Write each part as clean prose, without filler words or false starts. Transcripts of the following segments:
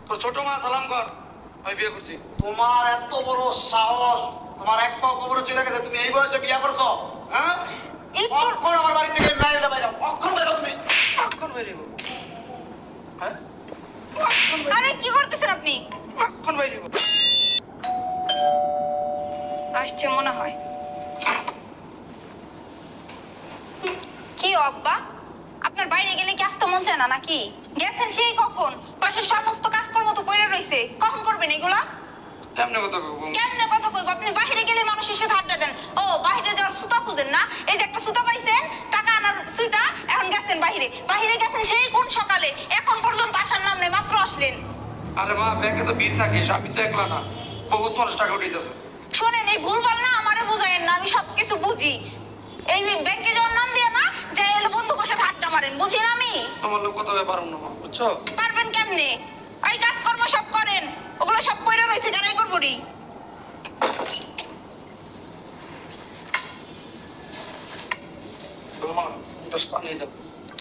তোর ছোট মা সালাম কর, আমি বিয়ে করছি। তোমার এত বড় সাহস, তোমার এক পাও কবরে চলে গেছে, তুমি এই বয়সে বিয়ে করছো? হ্যাঁ, অক্ষণ আমার বাড়ি থেকে মেয়েটা বাইরে, অক্ষণ বাইরে তুমি। অক্ষণ বেরিয়ে হ্যাঁ, আরে কি করতেছেন আপনি? অক্ষণ বেরিয়ে আসছে মনে হয়। কি আব্বা, আপনার বাইরে গেলে কি আসতে মন চায় না নাকি? গেছেন সেই কখন? বাসার সমস্ত কাজকর্ম তো পড়ে রইছে, কখন করবেন এগুলা? কেমনে কথা কইব? কেমনে কথা কইব? আপনি বাইরে গেলে মানুষের সাথে আড্ডা দেন। ও বাইরে যাওয়ার সুতা খুঁজেন না? এই যে একটা সুতা পাইছেন, টাকা আনার সুতা, এখন গেছেন বাইরে। বাইরে গেছেন সেই কোন সকালে, এখন পর্যন্ত আসার নাম নেই, মাত্র আসলেন। আরে মা, ব্যাংকে তো ভিড় থাকিস, আমি তো একলা না, বহুত মানুষ টাকা উঠাইতেছে। শোনেন, এই ভুলভাল না আমারে বুঝাইয়েন না, আমি সবকিছু বুঝি। এই ব্যাংকে যাওয়ার নাম দিয়ে না, যে এলে বন্ধুকের সাথে আড্ডা মারেন, বুঝি না আমি? আমার লোক কথা ব্যাপার না মা, বুঝছো? পারবেন কেমনে? এই কাজকর্ম সব করেন, ওগুলো সব পড়ে রয়েছে, যারাই করবো নি। মা, গ্লাস পানি দাও।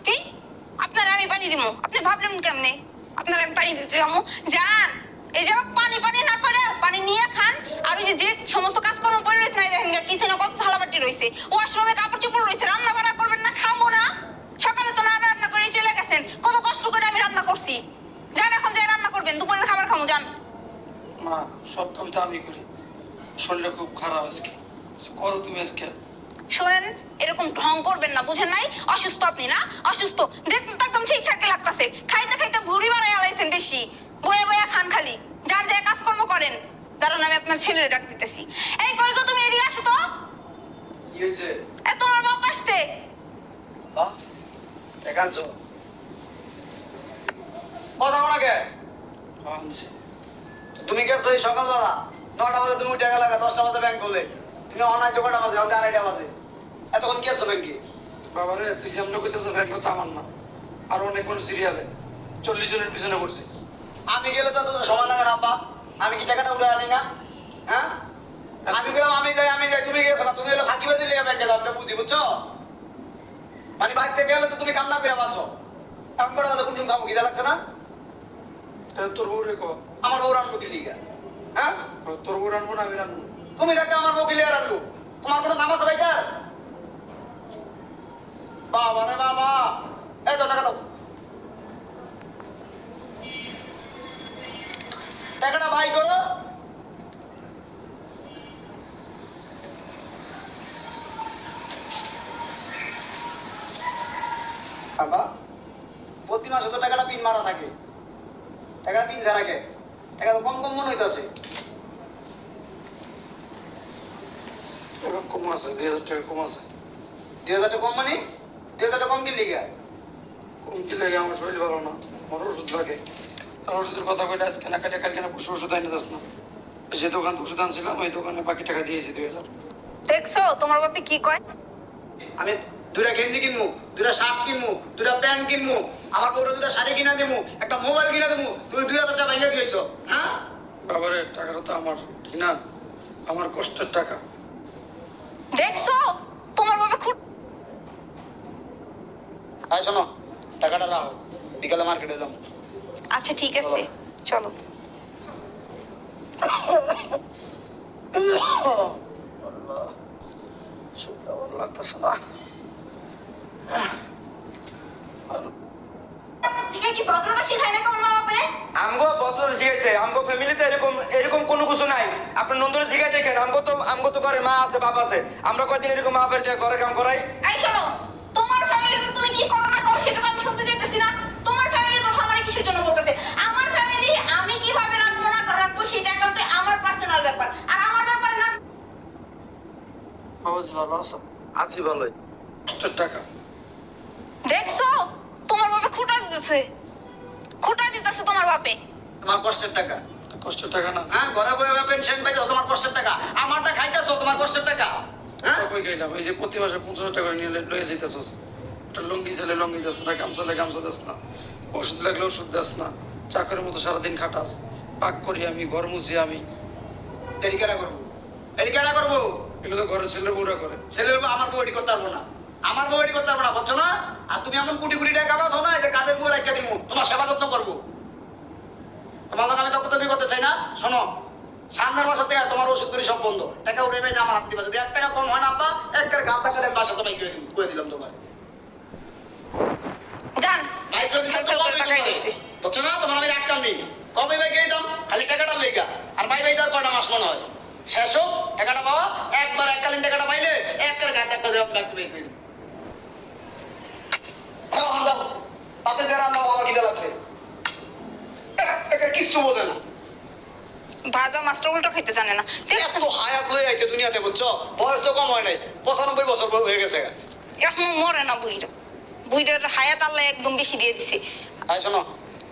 কি? আপনারা আমি পানি দিব? আপনি ভাবলেন কেমনে আপনারা আমি পানি দিতে যাবো? যান, এই যে পানি পানি না করে পানি নিয়ে খান। আর ওই যে সমস্ত কাজকর্ম পড়ে রয়েছে না, দেখেন কিচেনে কত থালাবাটি রয়েছে, ওয়াশরুমে কাপড় চোপড় রয়েছে, রান্না বান্না করবেন না, খাবো না? সকালে তো না রান্না করে চলে গেছেন, কত কষ্ট করে আমি রান্না করছি। যান, এখন যাই রান্না করবেন, দুপুরের খাবার খাবো, যান। মা, সব কাম তো আমি করি, শরীরটা খুব খারাপ আজকে, করো তুমি আজকে। শোনেন, এরকম ঢং করবেন না, বুঝেন নাই? অসুস্থ আপনি না? অসুস্থ দেখতে তো একদম ঠিকঠাক লাগতেছে, খাইতে খাইতে ভুড়ি বাড়াই আলাইছেন বেশি, বয়ে বয়ে খান খালি। যান, যায় কাজকর্ম করেন। দাঁড়ান, আমি আপনার ছেলের ডাক দিতেছি। এই কই গো, তুমি এদিকে আসো তো। কি হয়েছে? এ তোমার বাপ আসতে। বাহ, টাকা আনছো? কথা বলা কে? আনছি। তুমি গেছো এই সকালবেলা 9টা বাজে, তুমি টাকা লাগা 10টা বাজে ব্যাংক খুলে, তুমি অনাইছো কটা বাজে? হয়তো 2:30 বাজে। এতক্ষণ কি আছো ব্যাংকে? বাবারে, তুই যেমন কইতেছিস ব্যাংক তো আমার না, আর অনেক কোন সিরিয়ালে 40 জনের পিছনে পড়ছি। আমি গেলে তো তোদের সময় লাগে না আব্বা, আমি কি টাকাটা উঠে আনি না? হ্যাঁ, আমি গেলাম, আমি যাই, তুমি গেছো না, তুমি হলো ফাঁকিবাজি লেগে ব্যাংকে যাও, আমি বুঝি, বুঝছো? মানে বাইক থেকে গেলে তো তুমি কান্না করে বাসো, এখন কটা বাজে, কোন খাবো, খিদে লাগছে না? তাহলে তোর বউ রে কো, আমার বউ রান্না কি লিগা? হ্যাঁ, তোর বউ রানবো না আমি রানবো? তুমি একটা আমার বউ গিলিয়ে রাখলো, তোমার কোনো নাম আছে ভাইটার? বাবা রে বাবা, এই তো টাকা দাও, টাকাটা ভাই করো। বাবা, প্রতি মাসে তো টাকাটা পিন মারা থাকে, টাকা পিন ছাড়া কে? টাকা তো কম কম মনে হইতেছে। এবার কম আছে, 2000 টাকা কম আছে। 2000 টাকা কম মানে? 2000 টাকা কম কি লিগা? কম কি লাগে? আমার শরীর ভালো না, আমার ওষুধ লাগে। তার ওষুধের কথা কইলে আজকে না কাটে কালকে না পরশু ওষুধ আইনে দাস না। যে দোকান থেকে ওষুধ আনছিলাম ওই দোকানে বাকি টাকা দিয়েছি 2000। দেখছো তোমার বাপে কি কয়? আমি 2টা গেঞ্জি কিনবো, 2টা শার্ট কিনবো, 2টা প্যান্ট কিনবো, আমার বউরে 2টা শাড়ি কিনা দেবো, একটা মোবাইল কিনা দেবো, তুমি 2000 টাকা ভেঙে দিয়েছো। হ্যাঁ, বাবারে, টাকাটা তো আমার, ঠিক না? আমার কষ্টের টাকা। দেখছো তোমার বাপে খুব। আয় শোনো, টাকাটা রাখো, বিকালে মার্কেটে যাবো। আচ্ছা ঠিক আছে, চলো। শরীরটা ভালো লাগতেছে না। ঠিক কি ভদ্রতা শিখায় না তোমার মা বাপে? আমগো বদল শিখেছে, আমগো ফ্যামিলিতে এরকম এরকম কোনো কিছু নাই। আপনি নন্দরে জিগাই দেখেন, আমগো তো ঘরে মা আছে, বাপ আছে। আমরা কয়দিন এরকম মা বাপের ঘরের কাম করাই? এই শোনো, তোমার ফ্যামিলিতে তুমি কি করো না করো সেটা তো আমি শুনতে চাইতেছি না। তোমার ফ্যামিলির কথা আমার কিসের জন্য বলতেছে? আমার ফ্যামিলি আমি কিভাবে রাখবো না রাখবো সেটা একান্তই আমার পার্সোনাল ব্যাপার, আর আমার ব্যাপারে না। বাবাজি ভালো আছো? আছি ভালোই। কষ্টের টাকা। দেখছো তোমার বাপে খুঁটা দিতেছে, খুঁটা দিতেছে তোমার বাপে। তোমার কষ্টের টাকা? কষ্টের টাকা না? হ্যাঁ, ঘরে বসে পেনশন পাইছো, তোমার কষ্টের টাকা। আমারটা খাইতেছো, তোমার কষ্টের টাকা। হ্যাঁ, কই গেলাম? এই যে প্রতি মাসে 50 টাকা করে নিয়ে লয়ে যাইতেছস। একটা লুঙ্গি চাইলে লুঙ্গি দাস না, গামছা চাইলে গামছা দাস না, ওষুধ লাগলে ওষুধ দাস না, চাকরির মতো সারাদিন খাটাস, পাক করি আমি, ঘর মুছি আমি। এডি কেডা করবো? এডি কেডা করবো? এগুলো ঘরের ছেলে বউরা করে। ছেলের বউ, আমার বউ এডি করতে পারবো না, আমার বউ এডি করতে পারবো না, বুঝছো না? আর তুমি এমন কোটি কোটি টাকা পাবো না যে কাজের বউ রাখা দিবো, তোমার সেবা যত্ন করবো। তোমার করতে চাই না। শোনো, সামনের মাসে থেকে তোমার ওষুধ করি সব বন্ধ, টাকা উঠে না আমার হাতে দিবা। যদি 1 টাকা কম হয় না আব্বা, একটা গাছ টাকা বাসা তোমায় করে দিলাম তোমার। যান ভাই করে দিলাম তো কবে টাকাই দিছি। বুঝছো না, তোমার আমি রাখতাম নি। কবে ভাই গিয়ে দাম খালি টাকাটা লেগা। আর ভাই ভাই তার কটা মাস মনে হয় শেষ হোক, টাকাটা পাওয়া একবার এককালীন টাকাটা পাইলে একের গাছ একটা দেওয়া লাগবে বের করে দিবো। তাতে যারা আমার বাবা খিদে লাগছে, কিছু বোঝে না। ভাজা মাছটা উল্টো খেতে জানে না। এত হায়াত লয়ে আইছে দুনিয়াতে, বুঝছো? বয়স তো কম হয় নাই, 95 বছর হয়ে গেছে। এখন মরে না বুইরা, বুইরার হায়াত আল্লাহ একদম বেশি দিয়ে দিছে। আয় শোনো,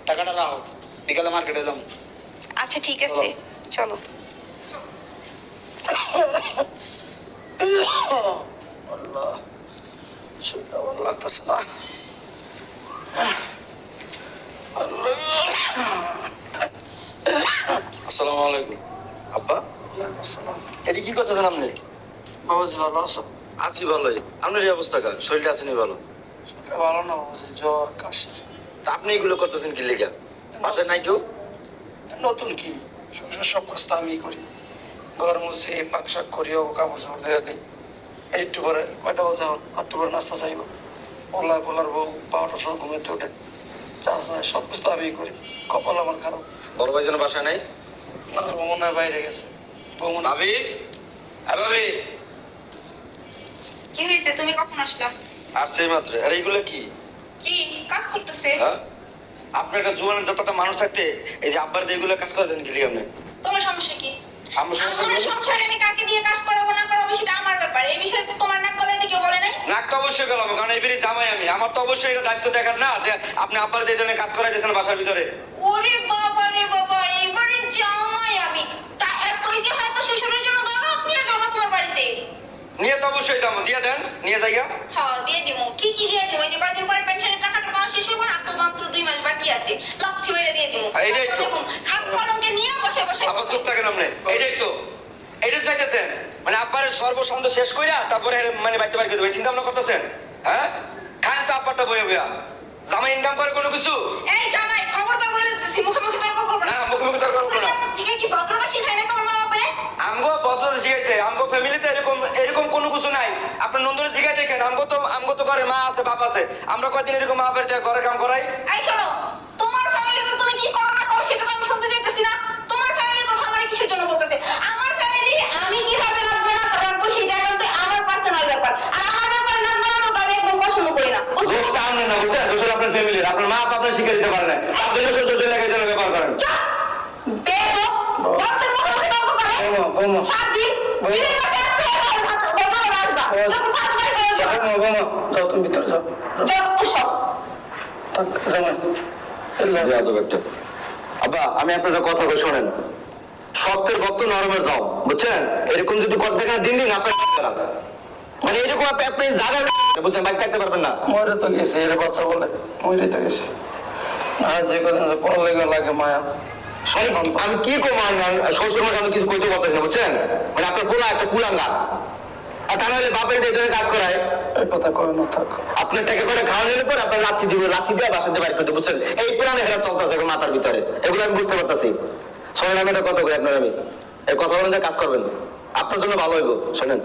টাকাটা রাখো, বিকালে মার্কেটে যাবো। আচ্ছা ঠিক আছে, চলো। আল্লাহ, শরীরটা ভালো লাগতেছে না। আসসালামু আলাইকুম। আব্বা, এটি কি করতেছেন আপনি? বাবাজি ভালো আছো? আছি ভালোই। আপনার এই অবস্থা কা? শরীরটা আসেনি ভালো? শরীরটা ভালো না বাবাজি, জ্বর কাশি। তা আপনি এগুলো করতেছেন কি লেগা? বাসায় নাই কেউ? নতুন কি, সংসার সব কাজ তো আমিই করি। ঘর মুছে পাক শাক করি, ও কাপড় চোপড় ধুয়ে দিই। একটু পরে কয়টা বাজে এখন, 8টা পরে নাস্তা চাইবো। পোলার বউ 12টার সময় ঘুমেতে ওঠে, চা চায়, সব কিছু তো আমিই করি। কপাল আমার খারাপ। বড় ভাই যেন বাসায় নাই? না, ও মনে হয় বাইরে গেছে। বউ মনে হয় ভাবি, ভাবি কি হয়েছে, তুমি কখন আসলা? আর সেই মাত্র। আর এইগুলো কি? কি কাজ করতেছে? হ্যাঁ, আপনার একটা জুয়ানের যতটা মানুষ থাকতে এই যে আব্বার দিয়ে এগুলো কাজ করে দেন কি লিগা আপনি? তোমার সমস্যা কি? আমার সমস্যা আমার কি? সংসারে আমি কাকে দিয়ে কাজ করাবো না করাবো সেটা আমার ব্যাপার। এই বিষয়ে তো তোমার নাক গলাইতে কেউ বলে নাই। নাক তো অবশ্যই গেলাম, কারণ এই বেরিয়ে জামাই আমি। আমার তো অবশ্যই এটা দায়িত্ব দেখার না যে আপনি আব্বার দিয়ে জন্য কাজ করাই দিয়েছেন বাসার ভিতরে। ওরে বাবা রে বাবা, এইবারে জামাই আমি। তা এতই যে হয়তো শ্বশুরের জন্য দরদ নিয়ে যাবো তোমার বাড়িতে। নিয়ে তো অবশ্যই যাবো, দিয়ে দেন, নিয়ে যাইগা। হ্যাঁ দিয়ে দিবো, ঠিকই দিয়ে দিবো। এই যে কয়দিন পরে পেনশনের টাকাটা পাওয়া শেষ হইব না, তো মাত্র 2 মাস বাকি আছে। লাথি মেরে দিয়ে দিবো। এইটাই তো। দেখুন হাত কলমকে নিয়ে বসে বসে আবার চুপ থাকেন আপনি। এইটাই তো, এইটাই চাইতেছেন মানে আব্বারের সর্বসন্ত শেষ কইরা তারপরে মানে বাইতে বাড়ি দেবে চিন্তা ভাবনা করতেছেন? হ্যাঁ, খান তো আব্বারটা বয়ে বইয়া। জামাই ইনকাম করে কোনো কিছু? এই জামাই খবরদার বলে দিচ্ছি, মুখে মুখে তর্ক করবো না, না। মুখে মুখে তর্ক করবো না। ঠিক আছে, কি ভদ্রতা শিখায় না তোমার মা বাবা? আমগো ভদ্রতা শিখাইছে, আমগো ফ্যামিলিতে এরকম কোনো কিছু নাই। আপনার নন্দনের জিগায় দেখেন, আমগো তো ঘরে মা আছে, বাপ আছে। আমরা কয়দিন এরকম মা বাড়িতে ঘরে কাম করাই? এই শোনো, তোমার ফ্যামিলিতে তুমি কি করো না করো সেটা তো আমি শুনতে চাইতেছি না। তোমার ফ্যামিলির কথা আমার কিসের জন্য বলতেছে? আমার ফ্যামিলি আমি কিভাবে রাখবো না রাখবো সেটা কিন্তু আমার পার্সোনাল ব্যাপার। আর আমার ব্যাপারে না বলানো আমি একদম পছন্দ করি না। দোষ তো আপনার না, বুঝছেন? দোষ হলো আপনার ফ্যামিলির। আপনার মা আপনার শিখে দিতে পারে না, আপনি শ্বশুর লাগে যেন ব্যবহার করেন। বেয়াদব, বলতে মুখে তর্ক করে। বৌমা। সাত দিন দিনের কাছে আসতে হবে, বলতে আসবা। যখন সাত ভাই হয়ে যাবে। যাও তুমি ভিতরে যাও। যত সব। জামাই আব্বা, আমি আপনাদের কথা কই শোনেন। শক্তের ভক্ত নরমের দাও, বুঝছেন? এরকম যদি করতে গেলে দিন দিন আপনার মানে এরকম আপনি জায়গায় বুঝছেন বাইক থাকতে পারবেন না। মরে তো গেছে, এর কথা বলে মরে তো গেছে। আর যে কদিন যে পড়ালেখা লাগে মায়া। আমি কি করবো? শ্বশুর মাকে আমি কিছু করতে পারতেছি না, বুঝছেন? মানে আপনার পোলা একটা কুলাঙ্গা। আর তা নাহলে বাপের দিয়ে ধরে কাজ করায়। এই কথা করে না থাক। আপনার টাকা করে খাওয়া নিলে পর আপনার লাঠি দিবে, লাঠি দিয়ে বাসাতে বাইর করতে, বুঝছেন? এই প্ল্যানে হেরা চলতেছে মাথার ভিতরে, এগুলো আমি বুঝতে পারতেছি। শোনেন, আমি একটা কথা কই আপনার, আমি এই কথা বলেন যে কাজ করবেন, আপনার জন্য ভালো হইব। শোনেন,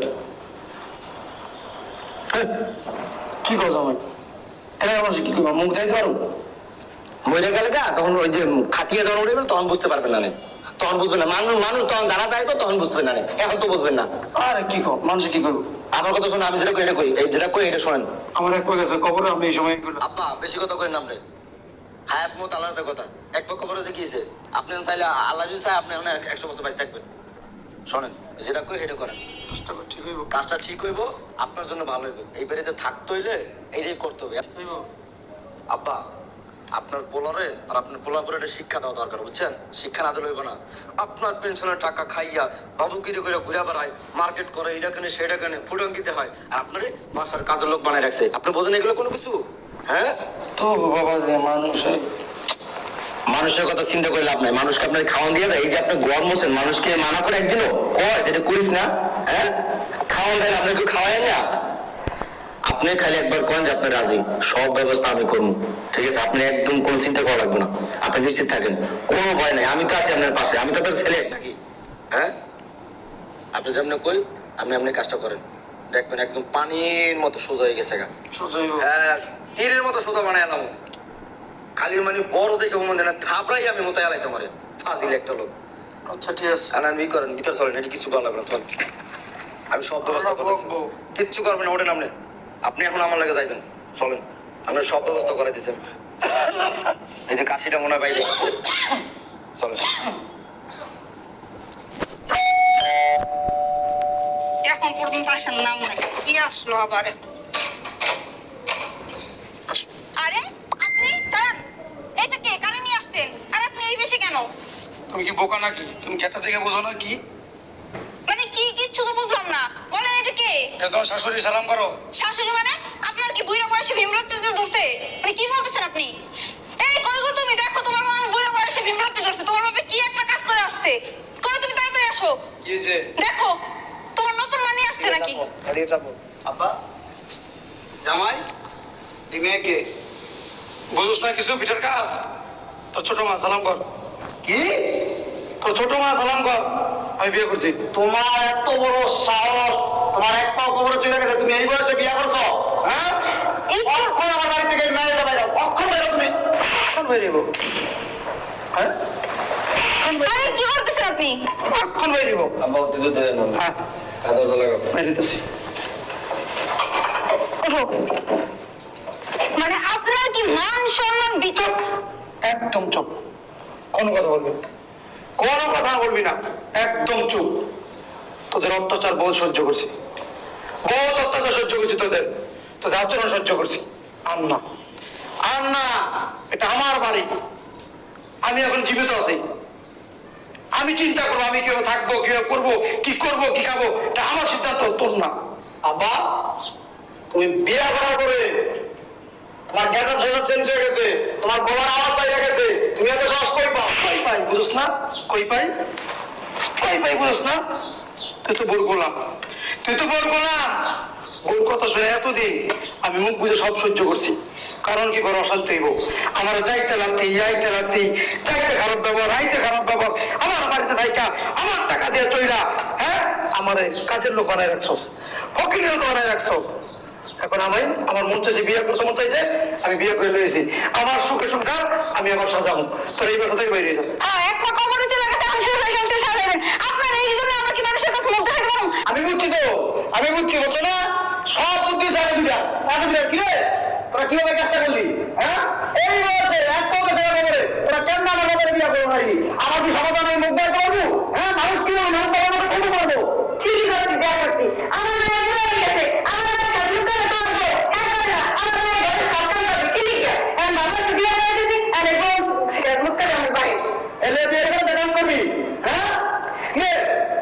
কি কর জামাই? এটা আমার কি করবো, মুখ দেখতে পারো? মরে গেলে গা তখন ওই যে খাটিয়ে যখন উঠবে তখন বুঝতে পারবেন না, তখন বুঝবেন না। মানুষ তখন জানা যায় তো তখন বুঝবেন না, এখন তো বুঝবেন না। আরে কি কর, মানুষ কি করবো? আমার কথা শোনেন, আমি যেটা কই এটা কই, এই যেটা কই এটা শোনেন। আমার এক গেছে কবরে, আমি এই সময় এগুলো আব্বা বেশি কথা কই নাম রে, হায়াত মত আল্লাহর কথা। এক পক্ষ করে দেখিয়েছে, আপনি চাইলে আল্লাহ যদি চায় আপনি 100 বছর বাইরে থাকবেন। শোনেন, যেটা কই এটা করেন, চেষ্টা কর, ঠিক হইব। কাজটা ঠিক হইব, আপনার জন্য ভালো হইব। এই বাড়িতে থাকতে হইলে এইটাই করতে হবে। হইব। আব্বা, আপনার পোলারে আর আপনার পোলাপুরে একটা শিক্ষা দেওয়া দরকার, বুঝছেন? শিক্ষা না দিলে হইব না। আপনার পেনশনের টাকা খাইয়া বাবুগিরি করে ঘুরে বেড়ায়, মার্কেট করে, এটা কেনে সেটা কেনে, ফুটঙ্গিতে হয়, আর আপনারে বাসার কাজের লোক বানায় রাখছে। আপনি বোঝেন এগুলো কোনো কিছু? হ্যাঁ, তো বাবা যে মানুষের কথা চিন্তা করে লাভ নাই। মানুষকে আপনার খাওয়ান দিয়ে দেয়, এই যে আপনি গরম বসেন, মানুষকে মানা করে একদিনও কয় যেটা করিস না। হ্যাঁ, খাওয়ান দেন, আপনার কেউ খাওয়ায় না। আপনি খালি একবার কোন যে আপনি রাজি, সব ব্যবস্থা আমি করবো, ঠিক আছে? আপনি একদম কোনো চিন্তা করা লাগবে না, আপনি নিশ্চিত থাকেন, কোনো ভয় নাই, আমি তো আছি আপনার পাশে, আমি তো আপনার ছেলে নাকি, হ্যাঁ? আপনি যেমন কই আপনি আপনি কাজটা করেন, দেখবেন একদম পানির মতো সোজা হয়ে গেছে গা। সোজা হইব। হ্যাঁ, তীরের মতো সোজা বানায় এলাম, খালি মানে বড় দেখে হুমন না থাপড়াই আমি মোতায় এলাই তোমারে, ফাজিল একটা লোক। আচ্ছা ঠিক আছে। আর আমি করেন ভিতর চলেন, এটি কিছু করা লাগবে না তোমার, আমি সব ব্যবস্থা করতেছি, কিচ্ছু করবেন না, ওঠেন আপনি, আপনি এখন আমার লাগে যাইবেন, চলেন, আমরা সব ব্যবস্থা করে দিচ্ছেন। এই যে কাশিটা মনে হয় বাইরে, চলেন। এখন পর্যন্ত আসার নাম নাই, কি আসলো আবার? আরে আপনি দাঁড়ান, এটা কে, কারে নিয়ে আসতেন? আর আপনি এই বেশি কেন? তুমি কি বোকা নাকি? তুমি কি একটা থেকে বোঝো না কি? মানে কি, কিচ্ছু তো বুঝলাম না, বলেন এটা কে? এটা তোমার শাশুড়ি, সালাম করো। শাশুড়ি মানে? আপনার কি বুড়ো বয়সে ভীমরতিতে ধরছে? মানে কি বলতেছেন আপনি? এই কই গো তুমি, দেখো তোমার মা বুড়ো বয়সে ভীমরতি ধরছে, তোমার বাবা কি একটা কাজ করে আসছে। কই তুমি তাড়াতাড়ি আসো, কি হয়েছে? দেখো তোমার নতুন মানি আসছে নাকি? এদিকে যাবো। আব্বা, জামাই, এই মেয়েকে বুঝোস না কিছু পিঠার কাজ? তোর ছোট মা, সালাম কর। কি? তোর ছোট মা, সালাম কর। আমি বিয়ে করছি। তোমার এত বড় সাহস, তোমার এক পাও কবরে চলে গেছে, তুমি এই বয়সে বিয়ে করছো? হ্যাঁ? অক্ষণ আমার বাড়ি থেকে মেয়ে যাবে না, অক্ষণ বেরো তুমি। এখন বেরিয়ে যাবো। হ্যাঁ, আরে কি করতেছেন আপনি? এখন বেরিয়ে যাবো। হ্যাঁ, বেরিয়েছি। ওঠো। মানে আপনার কি মান সম্মান বিচক? একদম চুপ, কোনো কথা বলবি না। কোনো কথা বলবি না, একদম চুপ। তোদের অত্যাচার বহুত সহ্য করছি, বহুত অত্যাচার সহ্য করছি, তোদের তোদের আচরণ সহ্য করছি। আর না, আর না, এটা আমার বাড়ি, আমি এখন জীবিত আছি, আমি চিন্তা করবো আমি কিভাবে থাকবো, কিভাবে করবো, কি করবো, কি খাবো, এটা আমার সিদ্ধান্ত, তোর না। আব্বা, তুমি বিয়ে করার পরে তোমার গেটার ফেরত চেঞ্জ হয়ে গেছে, তোমার গলার আওয়াজ পাইয়া গেছে, তুমি এত সাহস কই পাও? কই পাই বুঝোস না? কই পাই, কই পাই বুঝোস না? তুই তো বোর গোলাম, তুই তো বোর গোলাম। ওর কথা শুনে এতদিন আমি মুখ বুঝে সব সহ্য করছি, কারণ কি করে অশান্তি হইব, আমার যাইতে লাগতি, যাইতে লাগতি, যাইতে খারাপ ব্যবহার, আইতে খারাপ ব্যবহার, আমার বাড়িতে থাইকা আমার টাকা দিয়ে চইরা, হ্যাঁ, আমার কাজের লোক বানায় রাখছো, ফকিরের লোক বানায় রাখছো। এখন আমি আমার মন চাইছে বিয়ে করতে, মন চাইছে আমি বিয়ে করে লইছি, আমার সুখে সংসার আমি আবার সাজাবো। তোর এই বাসা থেকে বাইরে যাবো। হ্যাঁ, একটা কবরে চলে গেছে, আমি সংসার সাজাবেন। আপনার এই জন্য আমরা কি মানুষের কাছে মুখ দেখাতে পারবো? আমি বুঝছি তো, আমি বুঝছি, বলছো না সব বুদ্ধি জানে দুটা, কি রে তোরা কিভাবে কাজটা করলি? হ্যাঁ, এই বয়সে এক পথে ফেরা খবরে তোরা কেন আমার খবরে বিয়ে করবো নাকি? আমার কি সমাধান আমি মুখ দেখাতে পারবো? হ্যাঁ, মানুষ কি বলবো, মানুষ আমার মতো করতে পারবো? ঠিকই করছি, যা করছি। আমার মেয়ে বিয়ে হয়ে গেছে, আমার মেয়ে কাজ করে করবো, হ্যাঁ করে না, আমার মেয়ে ঘরে সব কাজ করবে, কি লিখে? হ্যাঁ, বাবা বিয়ে হয়ে গেছে, আর এখন মুখ করে আমার ভাই। এলে বিয়ে করে দেখান করবি? হ্যাঁ, কে?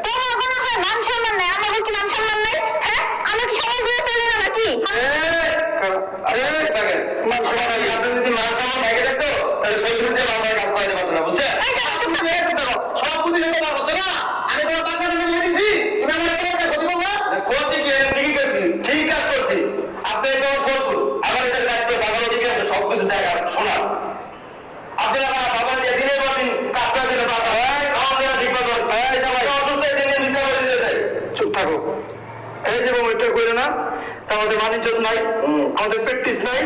তোমার কোনো মান সম্মান নাই, আমার কি মান সম্মান নাই? হ্যাঁ, আমি কি সমাজ দিয়ে চলি না নাকি? আরে মান সম্মান নাই, আপনি যদি মান সম্মান ভেঙে থাকতো তাহলে সেই শুনতে বাবার কাজ করাইতে পারতো না, বুঝছে? এই যে, তুমি বিয়ে করতে পারো, সব বুদ্ধি দিতে পারো, হচ্ছে না? আমি তোমার টাকা দিয়ে নিয়ে দিছি, তুমি আমার একটা ক্ষতি করবো না? ক্ষতি কি, ঠিকই করছি, ঠিক কাজ করছি। আপনি এটা শ্বশুর, আমার এটা দায়িত্ব, বাবার দিকে আছে সব কিছু দেখার, শোনার। আপনি আমার বাবার দিয়ে দিনের পর দিন কাজ করে দিলে পারতো, খাওয়া দেওয়া ঠিক মতো, অসুস্থ দিনে দিতে করে দিতে। চুপ থাকো, এই যে এটা করে না, আমাদের মানিজ্য নাই, আমাদের প্র্যাকটিস নাই,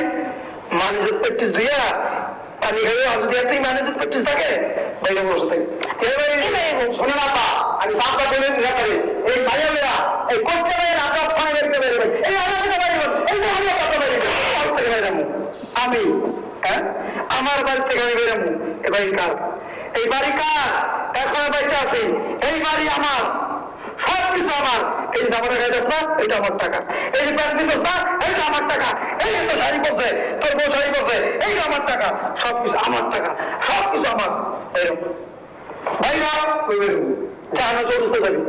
মানিজ্য প্র্যাকটিস দুইয়া পানি খাইয়ে যদি একটাই মানিজ্য প্র্যাকটিস থাকে বাইরে বসে থাকে। শোনেন আপা, আমি বাপটা বলে পারি, এই ভাইয়া মেয়েরা এই করতে পারেন, আপনার ফানে বেরোতে পারবেন, এই আমাকে পারিবেন, এই যে আমি কথা পারিবেন, আমি হ্যাঁ, আমার বাড়ি থেকে আমি বেরোবো। এ বাড়ি কার? এই বাড়ি কার? এখন বাচ্চা আছে, এই বাড়ি আমার, সবকিছু আমার। এই যে জামাটা খাইতেছ না, এটা আমার টাকা। এই যে প্যান্ট দিতেছ না, এইটা আমার টাকা। এই যে তোর শাড়ি পরছে, তোর বউ শাড়ি পরছে, এইটা আমার টাকা। সবকিছু আমার টাকা, সবকিছু আমার। এরকম ভাইরা জানো চলতে যাবি,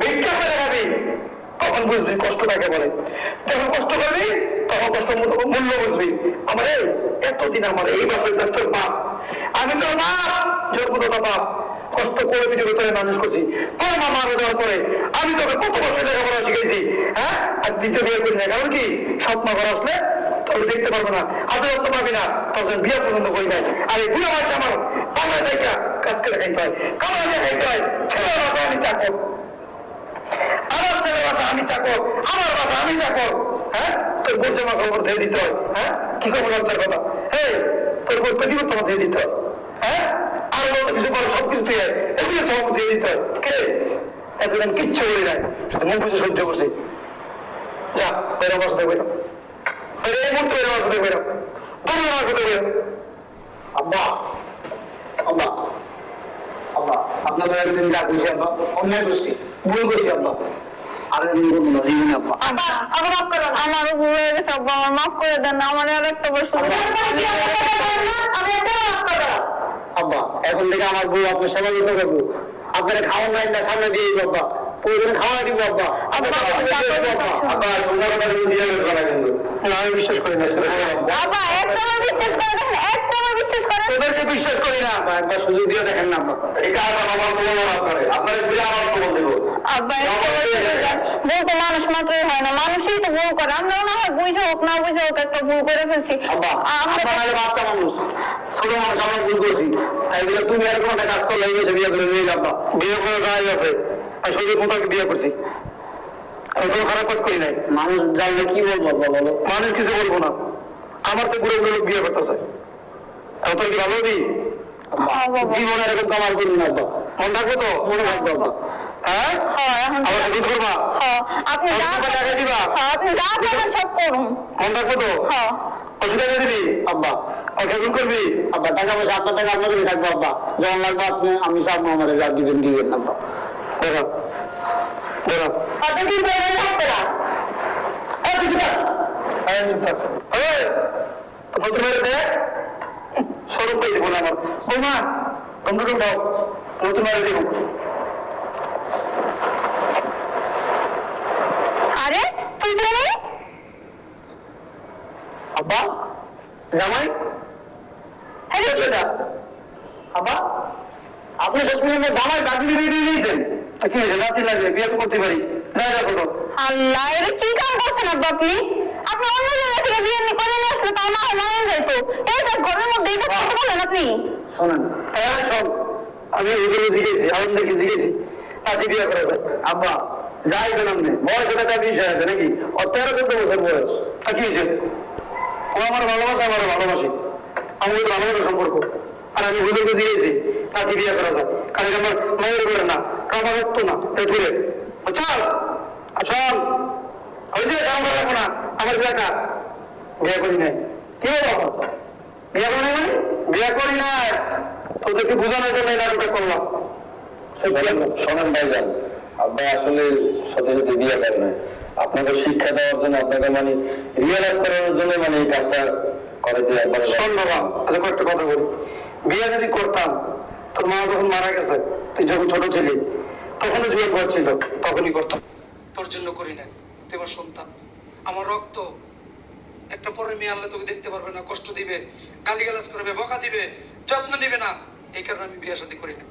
ভিক্ষা করে খাবি, তখন বুঝবি কষ্ট কাকে বলে। যখন কষ্ট করবি তখন কষ্ট মূল্য বুঝবি। আমার এতদিন আমার এই বাপের তোর বাপ, আমি তোর বাপ, জন্মদাতা বাপ, কষ্ট করে পিছনে তোরে মানুষ করছি, তোর মা মারা যাওয়ার পরে আমি তোকে কত কষ্ট লেখাপড়া শিখেছি, হ্যাঁ? আর দ্বিতীয় বিয়ে করি না, কারণ কি স্বপ্ন করে আসলে তোকে দেখতে পারবো না, আদালত পাবি না, তখন বিয়ে পর্যন্ত করি নাই। আর এই বুড়া মাছ আমার বাংলায় দেখা কাজ করে খাইতে হয়, কামড়া দিয়ে খাইতে হয়, ছেলের বাসা আমি চাকর, আমার ছেলের বাসা আমি চাকর, আমার বাসা আমি চাকর, হ্যাঁ? তোর বোঝে জামা কাপড় ধুয়ে দিতে হয়, হ্যাঁ? কি খবর লজ্জার কথা, এই তোর বোধ পেটিও তোমার ধুয়ে দিতে হয়, হ্যাঁ? আর বলতে কিছু বড় সবকিছু তুই এগুলো সব ধুয়ে দিতে হয়, কে এতদিন কিচ্ছু বলি নাই, শুধু মুখ বুঝে সহ্য করছি। যা বেরো বাসা থেকে বেরো, এই মুহূর্তে বেরো বাসা থেকে বেরো, তুমি আমার সাথে বেরো। আব্বা আব্বা আব্বা আপনাদের একদিন যা করছি আব্বা, অন্যায় করছি, ভুল করছি আব্বা, আর একদিন করবো না জীবনে আব্বা। আব্বা আবার মাফ করো, আমারও ভুল হয়ে গেছে আব্বা, আমার মাফ করে দেন, আমার আর একটা বছর আব্বা এখন থেকে আমার বউ আপনার সেবা দিতে পারবো, আপনারা খাওয়ান নাই না সামনে দিয়ে দিবো আব্বা, প্রয়োজনে খাওয়া দিব আব্বা। আব্বা আব্বা তোমরা কথা বুঝিয়ে যাবে না, কিন্তু না আমি বিশ্বাস করি না। আব্বা একটাবার বিশ্বাস করে দেখেন, একটাবার বিশ্বাস করেন। তোদেরকে বিশ্বাস করি না আব্বা, একবার সুযোগ দিয়ে দেখেন না আব্বা। এই কাজ আমার প্রমাণ করে আপনারা বুঝে আমার প্রমাণ দেবো। আব্বা একটাবার ভুল তো মানুষ মাত্রই হয় না, মানুষই তো ভুল করে, আমরাও না হয় বুঝে হোক না বুঝে হোক একটা ভুল করে ফেলছি। আব্বা আপনারা বাচ্চা মানুষ, ছোট মানুষ, আমরা ভুল করছি, তাই বলে তুমি এরকম একটা কাজ করলে এই বসে বিয়ে করে নিয়ে যাবো, বিয়ে করে গায়ে আছে আর শুধু কোথাও বিয়ে করছি, আমি কোনো খারাপ কাজ করি নাই। মানুষ জানলে কি বলবো আব্বা বলো? মানুষ কিছু বলবো না, আমার তো বুড়ো বুড়ো লোক বিয়ে করতেছে, আমি তোর কি ভালো দিই? জীবনে এরকম কামাল করুন না আব্বা, মন রাখবো তো? মনে রাখবো আব্বা, হ্যাঁ? আবার দুধ করবা, আপনি যা টাকা দিবা, আপনি যা করবেন সব করুন, মন রাখবো তো? ওষুধ টাকা দিবি আব্বা, কেমন করবি আব্বা? টাকা পয়সা আপনার টাকা আপনাদের থাকবো আব্বা, যখন লাগবে আপনি আমি চাপবো, আমাদের যা দিবেন দিবেন আব্বা। দেখো দেখো কতদিন ধরে থাকতে না সরব পাই দেবো না আমার বৌমা, কম্পিউটার দাও, নতুন বাড়ি দেবো। আরে তুই জানি আব্বা জামাই আব্বা আপনি শেষ পর্যন্ত জামাই দাদি দিয়ে দিয়েছেন, কি হয়েছে? নাতি লাগবে, বিয়ে তো করতে পারি, যাই দেখো তো। আল্লাহ, এটা কি কাম করছেন আব্বা আপনি? আপনি অন্য জায়গা থেকে বিয়ে করে নিয়ে আসলে তাও না হয় মারা যাইতো, এইটা ঘরের মধ্যে এটা কথা বলেন আপনি? শোনেন, হ্যাঁ শোন, আমি এগুলো জিগেছি, আমাদেরকে জিগেছি, নাতি বিয়ে করা যায়। আব্বা যাই জানাম নেই, বয়স একটা বিষয় আছে নাকি, ও 13-14 বছর বয়স, তা কি হয়েছে? ও আমার ভালোবাসা, আমার ভালোবাসি, আমাদের ভালোবাসার সম্পর্ক, আর আমি হুজুরকে জিগেছি নাতি বিয়ে করা যায়, কারণ আমার মেয়ের করে না, আমার রক্ত না, ঘুরে চল আসল ওই যে কাম করা লাগবো না, আমার বিয়েটা বিয়ে করি নাই। কি বলো বিয়ে করি নাই? বিয়ে করি নাই, তোদেরকে বোঝানোর জন্য এই নাটকটা করলাম। শোনেন ভাইজান, আব্বা আসলে সাথে সাথে বিয়ে করে না, আপনাকে শিক্ষা দেওয়ার জন্য, আপনাকে মানে রিয়েলাইজ করানোর জন্য মানে এই কাজটা করে দিয়ে একবারে। শোন বাবা, আচ্ছা কয়েকটা কথা বলি, বিয়ে যদি করতাম, তোর মা যখন মারা গেছে, তুই যখন ছোট ছিলি তখনও জীবন বয়স ছিল, তখনই করতাম। তোর জন্য করি নাই, তুই আমার সন্তান, আমার রক্ত। একটা পরে মেয়ে আনলে তোকে দেখতে পারবে না, কষ্ট দিবে, গালিগালাজ করবে, বকা দিবে, যত্ন নিবে না, এই কারণে আমি বিয়ে শাদী করি না।